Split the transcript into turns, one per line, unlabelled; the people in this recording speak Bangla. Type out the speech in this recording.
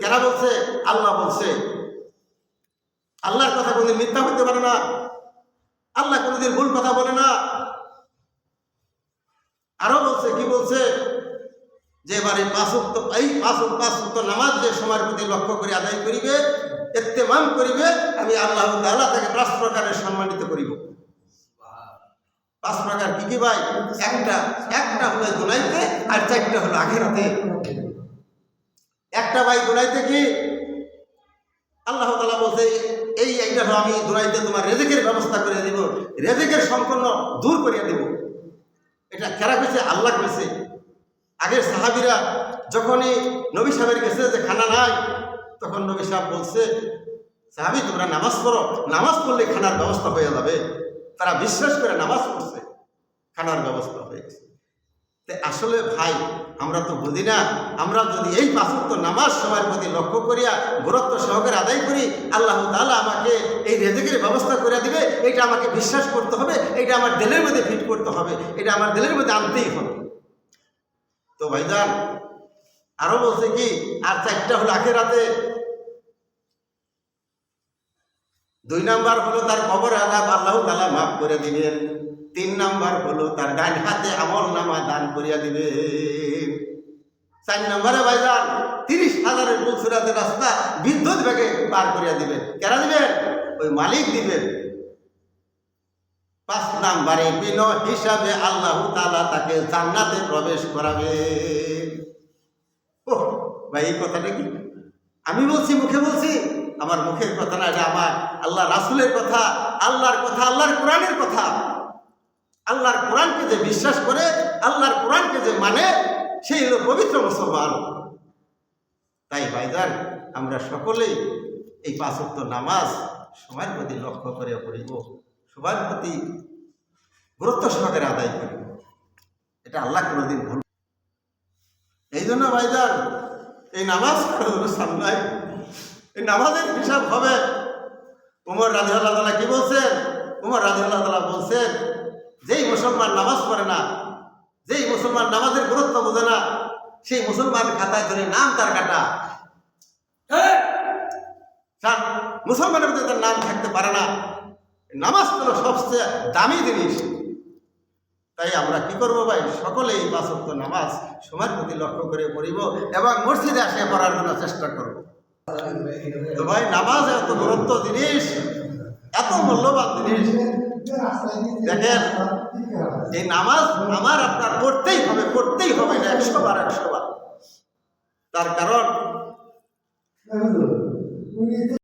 কেনা বলছে? আল্লাহ বলছে। আল্লাহর কথা কোনদিন মিথ্যা হতে পারে না, আল্লাহ কোনদিন ভুল কথা বলে না। আরো বলছে, কি বলছে? যে এবারে পাঁচ ওয়াক্ত নামাজ যে সময়ের প্রতি লক্ষ্য করে আদায় করিবে, ইত্তেমাম করিবে, আমি আল্লাহ তাআলা তাকে 5 প্রকারের সম্মানিত করিব। 5 প্রকার কি কি ভাই? একটা হলো দুনিয়াতে, আর 4টা হলো আখিরাতে। একটা ভাই দুনিয়াতে কি? আল্লাহ তাআলা বলছে এইটা হলো আমি দুনিয়াতে তোমার রিজিকের ব্যবস্থা করে দিব, রিজিকের সম্পূর্ণ দূর করিয়া দেব। এটা কারা কইছে? আল্লাহ কইছে। আগের সাহাবীরা যখনই নবী সাহেবের কাছে যে খানা নাই, তখন নবী সাহেব বলছে, সাহাবী তোমরা নামাজ পড়ো, নামাজ পড়লে খানার ব্যবস্থা হয়ে যাবে। তারা বিশ্বাস করে নামাজ পড়ছে, খানার ব্যবস্থা হয়ে গেছে। আসলে ভাই আমরা তো বুঝি না। আমরা যদি এই 5 ওয়াক্ত নামাজ সময়ের প্রতি লক্ষ্য করিয়া গুরুত্ব সহকারে আদায় করি, আল্লাহ তাআলা আমাকে এই রিজিকের ব্যবস্থা করে দিবে, এটা আমাকে বিশ্বাস করতে হবে, এটা আমার দিলের মধ্যে ফিট করতে হবে, এটা আমার দিলের মধ্যে আনতেই হবে। তো ভাইজান আরো বলছে কি? আর 4টা হলো আখিরাতে। 2 নাম্বার হলো তার কবর আযাব আল্লাহ তাআলা মাফ করে দিবেন। 3 নাম্বার হলো তার ডান হাতে আমলনামা দান করিয়া দিবেন। 4 নাম্বারে ভাইজান 30,000 ফুলসুরাতের রাস্তা বিদ্যুৎ বেগে পার করিয়া দিবেন। কেন দিবেন? ওই মালিক দিবেন। 5 নাম্বারে বিনা হিসাবে আল্লাহ তাআলা তাকে জান্নাতে প্রবেশ করাবেন। ও ভাই, এই কথাটা কি আমি বলছি, মুখে বলছি? আমার মুখের কথা না, এটা আমার আল্লাহ রাসূলের কথা, আল্লাহর কথা, আল্লাহর কোরআনের কথা। আল্লাহর কোরআনকে যে বিশ্বাস করে, আল্লাহর কোরআনকে যে মানে, সেই হলো পবিত্র মুসলমান। তাই ভাইজান আমরা সকলেই এই 5 ওয়াক্ত নামাজ সময়ের প্রতি লক্ষ্য করে পড়িব, সময়ের প্রতি গুরুত্ব সহকারে আদায় করিব। এটা আল্লাহ কোনোদিন ভুল। এই জন্য ভাইজান এই নামাজ সামলাই, এই নামাজের হিসাব হবে। উমর রাদিয়াল্লাহু তাআলা কি বলছেন? উমর রাদিয়াল্লাহু তাআলা বলছেন, যেই মুসলমান নামাজ পড়ে না, যেই মুসলমান নামাজের গুরুত্ব বোঝে না, সেই মুসলমানের খাতায় ধরে নাম তার কাটা। মুসলমানের মধ্যে তার নাম থাকতে পারে না। নামাজ হলো সবচেয়ে দামি জিনিস। তাই আমরা কি করবো ভাই? সকলে এই 5 ওয়াক্ত নামাজ সময়ের প্রতি লক্ষ্য করে পড়িব এবং মসজিদে আসে পড়ার জন্য চেষ্টা করব। তো ভাই নামাজ এত গুরুত্ব জিনিস, এত মূল্যবান জিনিস। দেখেন এই নামাজ আমার আপনার পড়তেই হবে, পড়তেই হবে না 100 বার 100 বার। তার কারণ